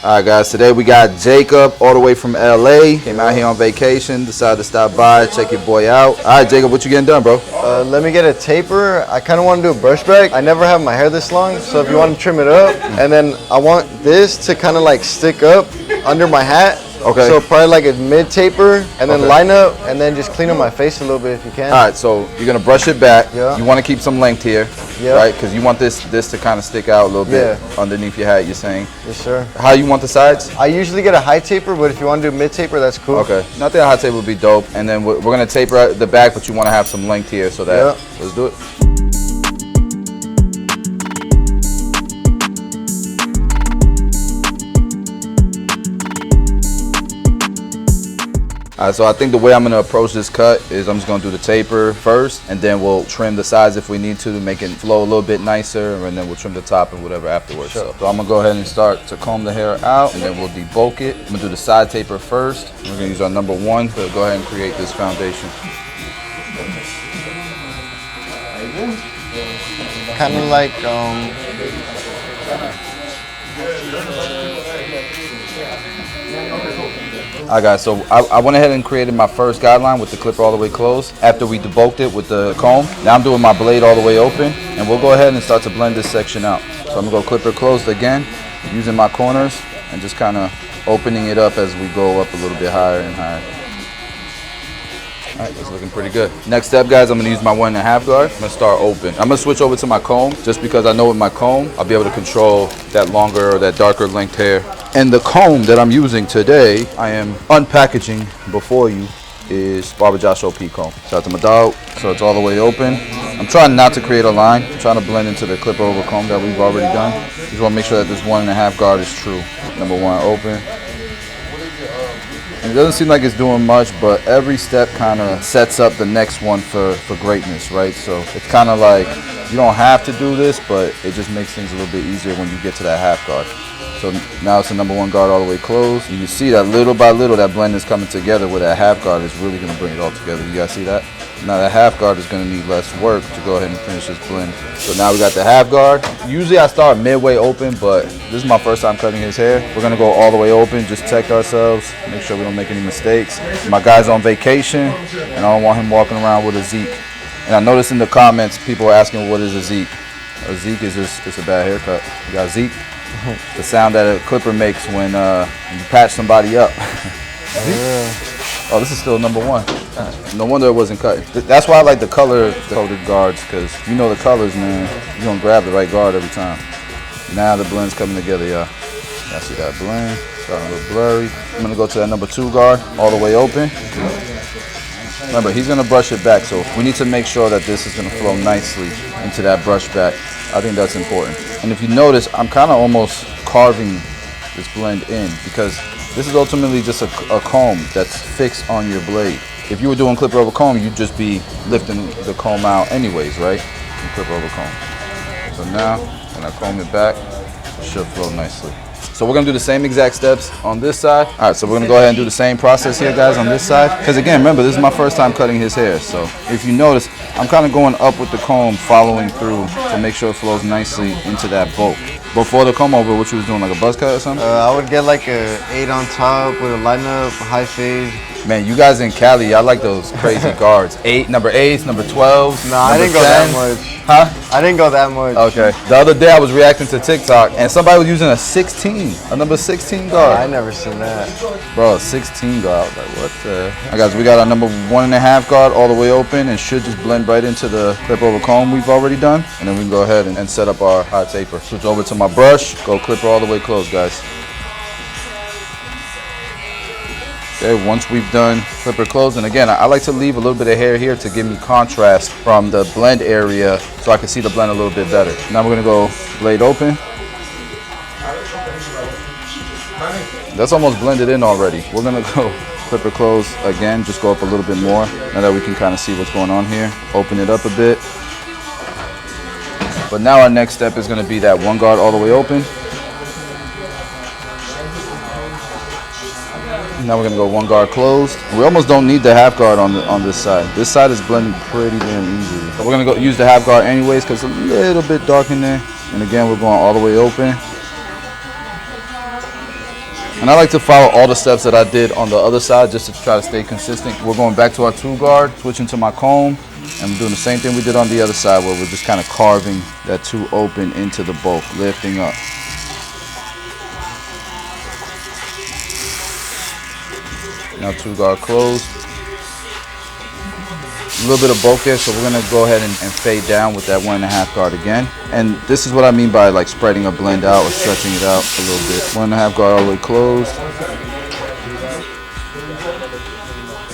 All right, guys, today we got Jacob all the way from LA. Came out here on vacation, decided to stop by, check your boy out. All right, Jacob, what you getting done, bro? Let me get a taper. I kind of want to do a brush back. I never have my hair this long, so if you want to trim it up, and then I want this to kind of like stick up under my hat. Okay. So probably like a mid taper, and then line up, and then just clean up my face a little bit if you can. All right, so you're gonna brush it back. Yeah. You want to keep some length here, right? Because you want this to kind of stick out a little bit underneath your hat. You're saying? Yes, sir. How you want the sides? I usually get a high taper, but if you want to do mid taper, that's cool. Okay. I think a high taper would be dope. And then we're gonna taper at the back, but you want to have some length here, so that let's do it. So I think the way I'm going to approach this cut is I'm just going to do the taper first, and then we'll trim the sides if we need to make it flow a little bit nicer, and then we'll trim the top and whatever afterwards. Sure. So I'm going to go ahead and start to comb the hair out, and then we'll debulk it. I'm going to do the side taper first. We're going to use our number 1 to go ahead and create this foundation. Kind of like Alright guys, so I went ahead and created my first guideline with the clipper all the way closed after we debulked it with the comb. Now I'm doing my blade all the way open, and we'll go ahead and start to blend this section out. So I'm going to go clipper closed again, using my corners and just kind of opening it up as we go up a little bit higher and higher. Alright, that's looking pretty good. Next step, guys, I'm going to use my 1.5 guard. I'm going to start open. I'm going to switch over to my comb just because I know with my comb, I'll be able to control that longer or that darker length hair. And the comb that I'm using today, I am unpackaging before you, is Barber Josh OP comb. Shout out to my dog. So it's all the way open. I'm trying not to create a line. I'm trying to blend into the clipper over comb that we've already done. Just want to make sure that this 1.5 guard is true. Number 1, open. And it doesn't seem like it's doing much, but every step kind of sets up the next one for greatness, right? So it's kind of like you don't have to do this, but it just makes things a little bit easier when you get to that half guard. So now it's the number 1 guard all the way closed. You can see that little by little that blend is coming together, where that half guard is really going to bring it all together. You guys see that? Now that half guard is going to need less work to go ahead and finish this blend. So now we got the half guard. Usually I start midway open, but this is my first time cutting his hair. We're going to go all the way open, just protect ourselves, make sure we don't make any mistakes. My guy's on vacation, and I don't want him walking around with a Zeke. And I noticed in the comments, people are asking, what is a Zeke? A Zeke is just, it's a bad haircut. You got Zeke? The sound that a clipper makes when you patch somebody up. Oh, this is still number 1. No wonder it wasn't cut. That's why I like the color-coded guards, because you know the colors, man. You're going to grab the right guard every time. Now the blend's coming together, y'all. I see that blend. Starting a little blurry. I'm going to go to that number 2 guard, all the way open. Remember, he's going to brush it back, so we need to make sure that this is going to flow nicely into that brush back. I think that's important. And if you notice, I'm kind of almost carving this blend in, because this is ultimately just a comb that's fixed on your blade. If you were doing clipper over comb, you'd just be lifting the comb out anyways, right? And clipper over comb. So now, when I comb it back, it should flow nicely. So we're going to do the same exact steps on this side. All right, so we're going to go ahead and do the same process here, guys, on this side. Because again, remember, this is my first time cutting his hair. So if you notice, I'm kind of going up with the comb, following through to make sure it flows nicely into that bulk. Before the comb over, what you was doing, like a buzz cut or something? I would get like a 8 on top with a line up, high fade. Man, you guys in Cali, I like those crazy guards. Number 8s, number 12s. Nah, I didn't go that much. Huh? I didn't go that much. Okay. The other day I was reacting to TikTok and somebody was using a number 16 guard. I never seen that. Bro, a 16 guard. I was like, what the? All right, guys, we got our number 1.5 guard all the way open and should just blend right into the clip over comb we've already done. And then we can go ahead and set up our hot taper. Switch over to my brush, go clipper all the way closed, guys. Okay, once we've done clipper closed, and again, I like to leave a little bit of hair here to give me contrast from the blend area so I can see the blend a little bit better. Now we're gonna go blade open. That's almost blended in already. We're gonna go clipper close again, just go up a little bit more now that we can kind of see what's going on here. Open it up a bit. But now our next step is gonna be that 1 guard all the way open. Now we're gonna go 1 guard closed. We almost don't need the half guard on this side. This side is blending pretty damn easily. But we're gonna go use the half guard anyways because it's a little bit dark in there. And again, we're going all the way open. And I like to follow all the steps that I did on the other side just to try to stay consistent. We're going back to our 2-guard, switching to my comb, and we're doing the same thing we did on the other side where we're just kind of carving that 2 open into the bulk, lifting up. Now 2-guard closed. A little bit of bulk there, so we're gonna go ahead and fade down with that 1.5 guard again. And this is what I mean by like spreading a blend out or stretching it out a little bit. 1.5 guard all the way closed.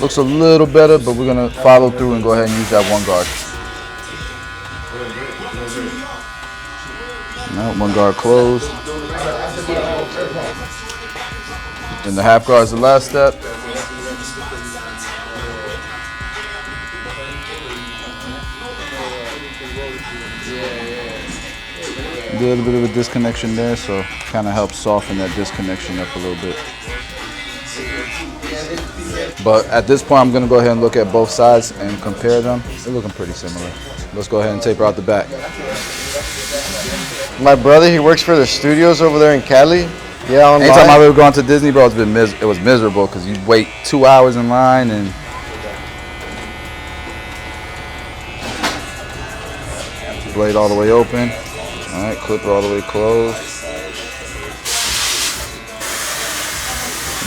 Looks a little better, but we're gonna follow through and go ahead and use that 1 guard. Now 1 guard closed. And the 1/2 guard is the last step. A little bit of a disconnection there, so kind of helps soften that disconnection up a little bit. But at this point, I'm going to go ahead and look at both sides and compare them. They're looking pretty similar. Let's go ahead and taper out the back. My brother, he works for the studios over there in Cali. Yeah, online. Anytime I've ever gone to Disney, bro, it was miserable because you wait 2 hours in line and blade all the way open. All right, clipper all the way closed.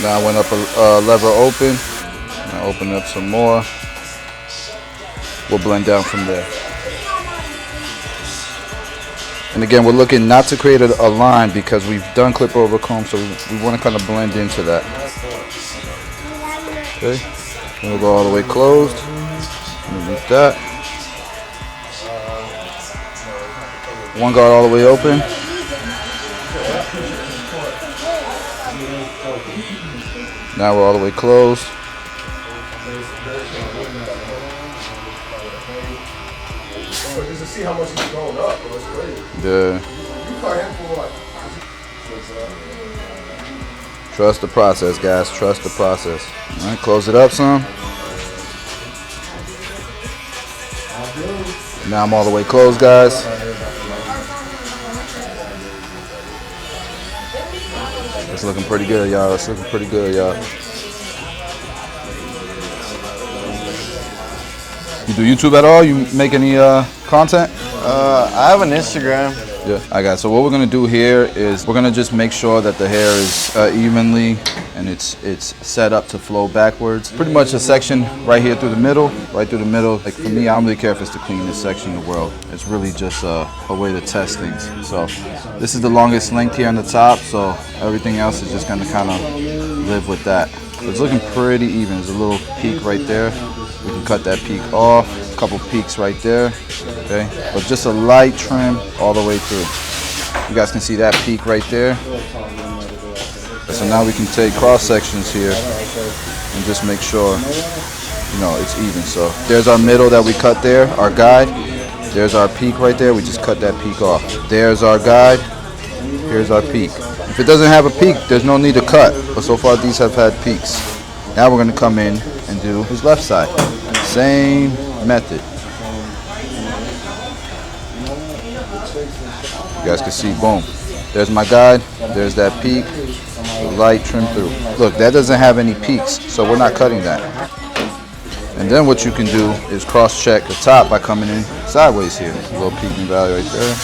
Now I went up a lever open. Now open up some more. We'll blend down from there. And again, we're looking not to create a line because we've done clipper over comb, so we want to kind of blend into that. Okay, and we'll go all the way closed. Underneath that. 1 guard all the way open. Now we're all the way closed. Just to see how much he's going up, bro. It's crazy. Yeah. You caught him for what? Trust the process, guys. Trust the process. All right, close it up some. Now I'm all the way closed, guys. It's looking pretty good, y'all. It's looking pretty good, y'all. You do YouTube at all? You make any content? I have an Instagram. Yeah, I got it. So what we're gonna do here is we're gonna just make sure that the hair is evenly and it's set up to flow backwards. Pretty much a section right here through the middle, right through the middle. Like for me, I don't really care if it's the cleanest section in the world. It's really just a way to test things. So this is the longest length here on the top, so everything else is just gonna kind of live with that. So it's looking pretty even. There's a little peak right there. We can cut that peak off. A couple peaks right there. Okay, but just a light trim all the way through. You guys can see that peak right there. So now we can take cross sections here and just make sure, you know, it's even. So there's our middle that we cut there, our guide. There's our peak right there. We just cut that peak off. There's our guide. Here's our peak. If it doesn't have a peak, there's no need to cut. But so far these have had peaks. Now we're gonna come in and do his left side. Same method. You guys can see, boom. There's my guide, there's that peak, light trim through. Look, that doesn't have any peaks, so we're not cutting that. And then what you can do is cross check the top by coming in sideways here. A little peaking value right there.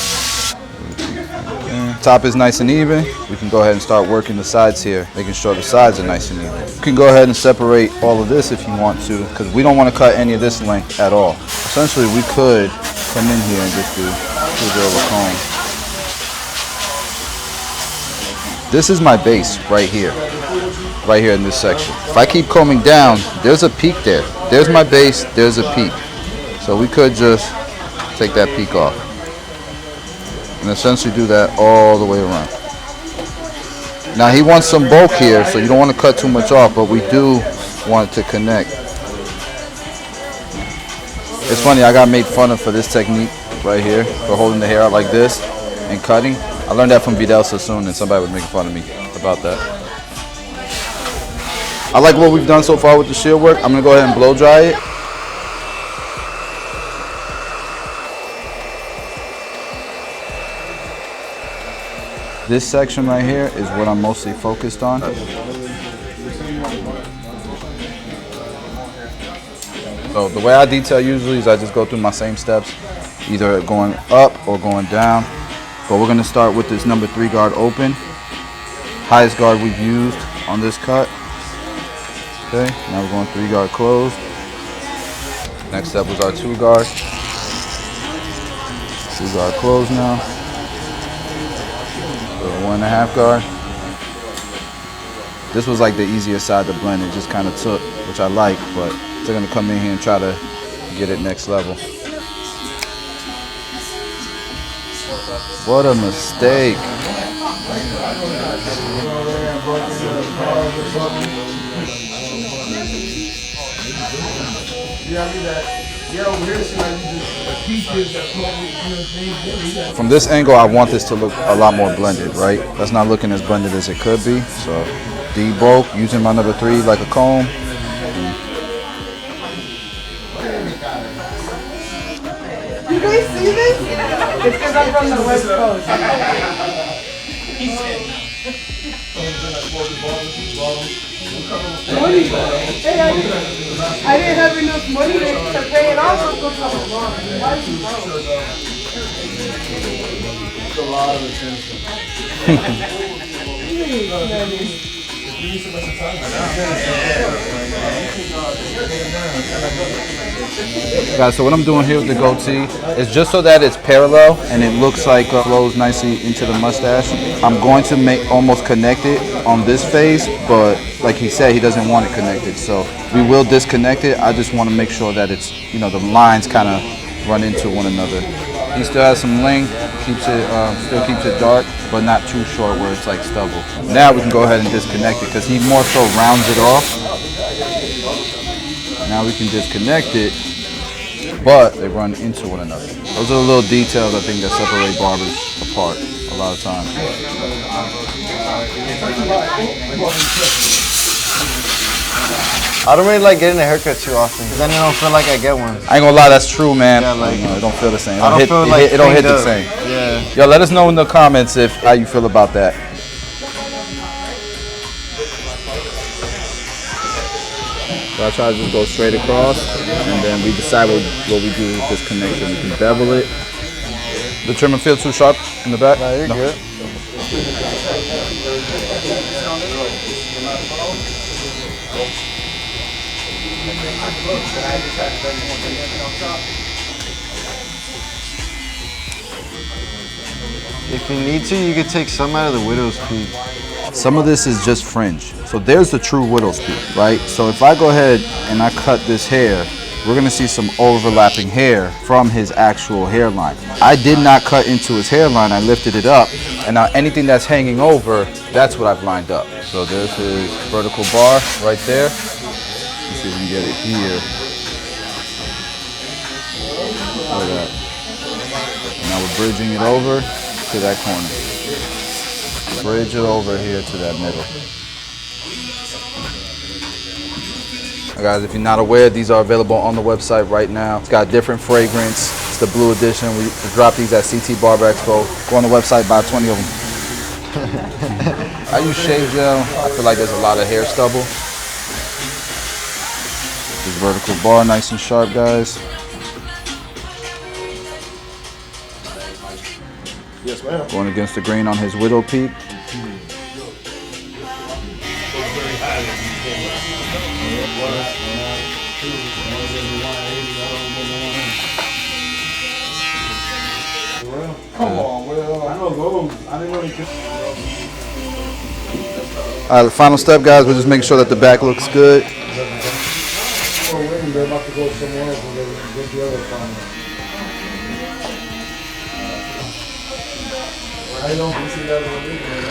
Top is nice and even. We can go ahead and start working the sides here, making sure the sides are nice and even. You can go ahead and separate all of this if you want to, because we don't want to cut any of this length at all. Essentially, we could come in here and just do scissor over comb. This is my base right here in this section. If I keep combing down, there's a peak there. There's my base, there's a peak. So we could just take that peak off. And essentially do that all the way around. Now he wants some bulk here, so you don't want to cut too much off, but we do want it to connect. It's funny, I got made fun of for this technique right here, for holding the hair out like this and cutting. I learned that from Vidal Sassoon, and somebody was making fun of me about that. I like what we've done so far with the shear work. I'm gonna go ahead and blow dry it. This section right here is what I'm mostly focused on. So the way I detail usually is I just go through my same steps, either going up or going down. But we're gonna start with this number 3 guard open. Highest guard we've used on this cut. Okay, now we're going 3 guard closed. Next step was our 2 guard. 2 guard closed now. So 1.5 guard. This was like the easiest side to blend. It just kind of took, which I like, but they're gonna come in here and try to get it next level. What a mistake. From this angle, I want this to look a lot more blended, right? That's not looking as blended as it could be. So debulk, using my number 3 like a comb. You guys see this? It's because I'm from the West Coast. Money. Hey, I didn't have enough money to pay it off. Why is it broke? It's a lot of attention. Guys, so what I'm doing here with the goatee is just so that it's parallel and it looks like it flows nicely into the mustache. I'm going to make almost connect it on this phase, but like he said, he doesn't want it connected. So we will disconnect it. I just want to make sure that it's, you know, the lines kind of run into one another. He still has some length, still keeps it dark, but not too short where it's like stubble. Now we can go ahead and disconnect it because he more so rounds it off. Now we can disconnect it, but they run into one another. Those are the little details I think that separate barbers apart a lot of times. I don't really like getting a haircut too often, because then I don't feel like I get one. I ain't gonna lie, that's true, man. Yeah, like, it don't feel the same. I don't feel like it don't hit the up. same. Yeah. Yo, let us know in the comments how you feel about that. So I try to just go straight across, and then we decide what we do with this connection. We can bevel it. The trimmer feel too sharp in the back? No, you're good. If you need to, you could take some out of the widow's peak. Some of this is just fringe. So there's the true widow's peak, right? So if I go ahead and I cut this hair, we're gonna see some overlapping hair from his actual hairline. I did not cut into his hairline, I lifted it up, and now anything that's hanging over, that's what I've lined up. So there's his vertical bar right there. Let's see if we can get it here. Look at that. Now we're bridging it over to that corner. Bridge it over here to that middle. Now guys, if you're not aware, these are available on the website right now. It's got different fragrance. It's the blue edition. We drop these at CT Barber Expo. Go on the website, buy 20 of them. I use shave gel. I feel like there's a lot of hair stubble. This vertical bar, nice and sharp, guys. Yes, ma'am. Going against the grain on his widow peak. Come on, Will. I know those. I didn't know they could. All right, the final step, guys, we're just making sure that the back looks good. Oh, wait, they're about to go somewhere else and get the other final. I don't see that one either.